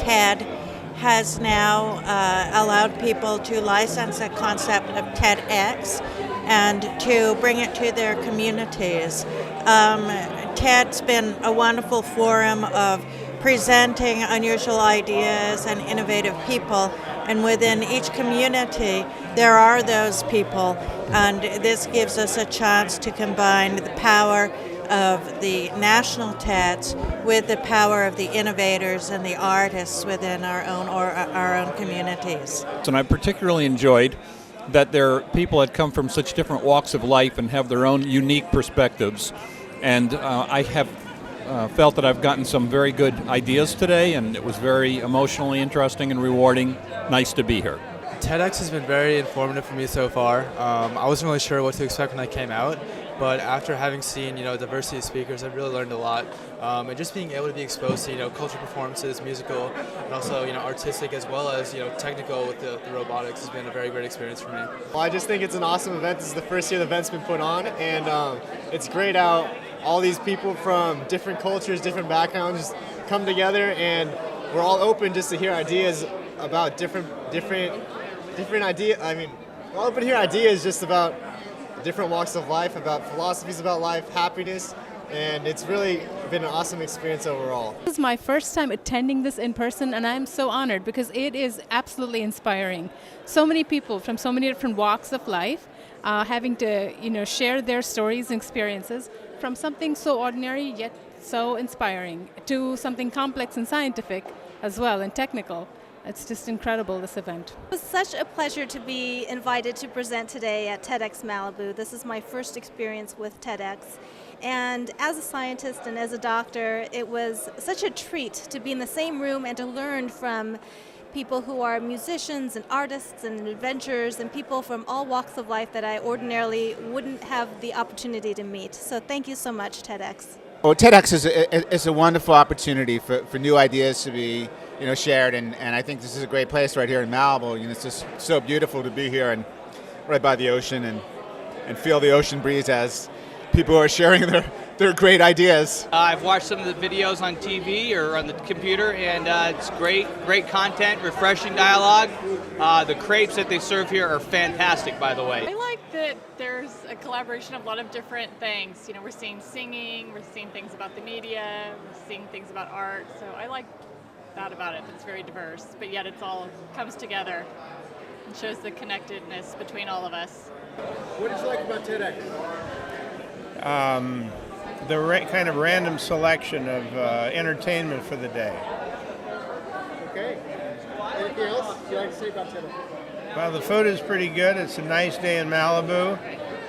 TED has now allowed people to license a concept of TEDx and to bring it to their communities. TED's been a wonderful forum of presenting unusual ideas and innovative people, and within each community there are those people, and this gives us a chance to combine the power of the national TEDs with the power of the innovators and the artists within our own communities. And I particularly enjoyed that there people had come from such different walks of life and have their own unique perspectives. And I have felt that I've gotten some very good ideas today, and it was very emotionally interesting and rewarding. Nice to be here. TEDx has been very informative for me so far. I wasn't really sure what to expect when I came out, but after having seen diversity of speakers, I've really learned a lot. And just being able to be exposed to cultural performances, musical, and also artistic as well as technical with the robotics has been a very great experience for me. Well, I just think it's an awesome event. This is the first year the event's been put on, and it's great how all these people from different cultures, different backgrounds just come together, and we're all open just to hear ideas about different ideas. I mean, we're all open to hear ideas just about different walks of life, about philosophies about life, happiness, and it's really been an awesome experience overall. This is my first time attending this in person, and I'm so honored because it is absolutely inspiring. So many people from so many different walks of life having to share their stories and experiences from something so ordinary yet so inspiring to something complex and scientific as well and technical. It's just incredible, this event. It was such a pleasure to be invited to present today at TEDxMalibu. This is my first experience with TEDx. And as a scientist and as a doctor, it was such a treat to be in the same room and to learn from people who are musicians and artists and adventurers and people from all walks of life that I ordinarily wouldn't have the opportunity to meet. So thank you so much, TEDx. Well, TEDx is a wonderful opportunity for new ideas to be shared, and I think this is a great place right here in Malibu. It's just so beautiful to be here and right by the ocean and feel the ocean breeze as people are sharing their great ideas. I've watched some of the videos on TV or on the computer, and it's great content, refreshing dialogue. The crepes that they serve here are fantastic, by the way. I like that there's a collaboration of a lot of different things. We're seeing singing, we're seeing things about the media, we're seeing things about art, so I like that about it. It's very diverse, but yet it's all comes together and shows the connectedness between all of us. What did you like about TEDx? The kind of random selection of entertainment for the day. Okay. Anything else you'd like to say about TEDx? Well, the food is pretty good. It's a nice day in Malibu.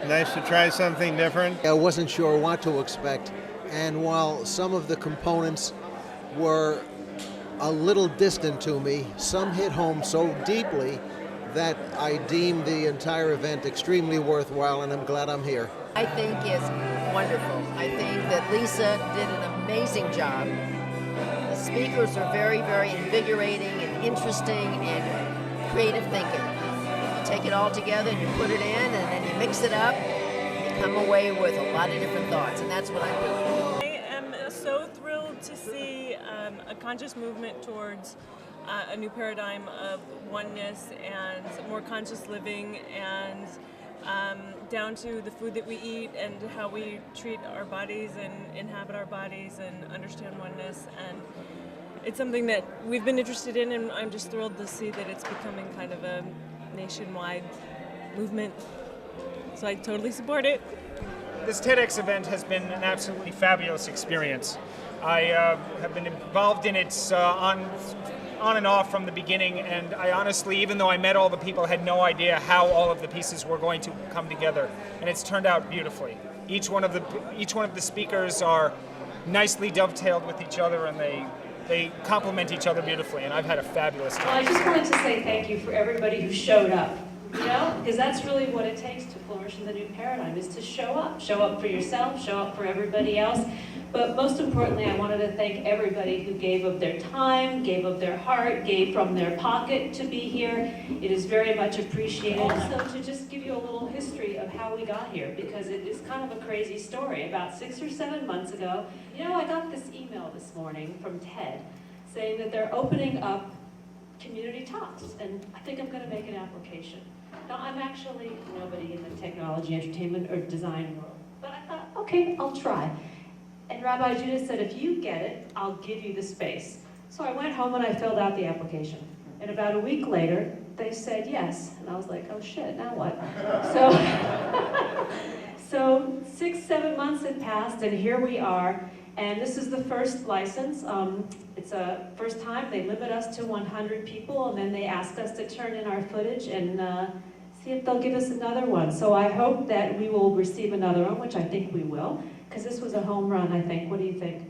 Nice to try something different. I wasn't sure what to expect, and while some of the components were a little distant to me, some hit home so deeply that I deemed the entire event extremely worthwhile, and I'm glad I'm here. I think is wonderful. I think that Lisa did an amazing job. The speakers are very, very invigorating and interesting and creative thinking. You take it all together and you put it in and then you mix it up, you come away with a lot of different thoughts, and that's what I'm doing. I am so thrilled to see a conscious movement towards a new paradigm of oneness and more conscious living, and down to the food that we eat and how we treat our bodies and inhabit our bodies and understand oneness. And it's something that we've been interested in, and I'm just thrilled to see that it's becoming kind of a nationwide movement. So I totally support it. This TEDx event has been an absolutely fabulous experience. I have been involved in it on and off from the beginning, and I honestly, even though I met all the people, had no idea how all of the pieces were going to come together, and it's turned out beautifully. Each one of the speakers are nicely dovetailed with each other, and they complement each other beautifully, and I've had a fabulous time. Well, I just wanted to say thank you for everybody who showed up, because that's really what it takes to flourish in the new paradigm, is to show up for yourself, show up for everybody else. But most importantly, I wanted to thank everybody who gave of their time, gave of their heart, gave from their pocket to be here. It is very much appreciated. Also, to just give you a little history of how we got here, because it is kind of a crazy story. About 6 or 7 months ago, I got this email this morning from TED saying that they're opening up community talks, and I think I'm going to make an application. Now, I'm actually nobody in the technology, entertainment, or design world, but I thought, okay, I'll try. And Rabbi Judah said, if you get it, I'll give you the space. So I went home and I filled out the application. And about a week later, they said yes. And I was like, oh shit, now what? So 6-7 months had passed, and here we are. And this is the first license. It's a first time. They limit us to 100 people, and then they ask us to turn in our footage and see if they'll give us another one. So I hope that we will receive another one, which I think we will, because this was a home run, I think. What do you think?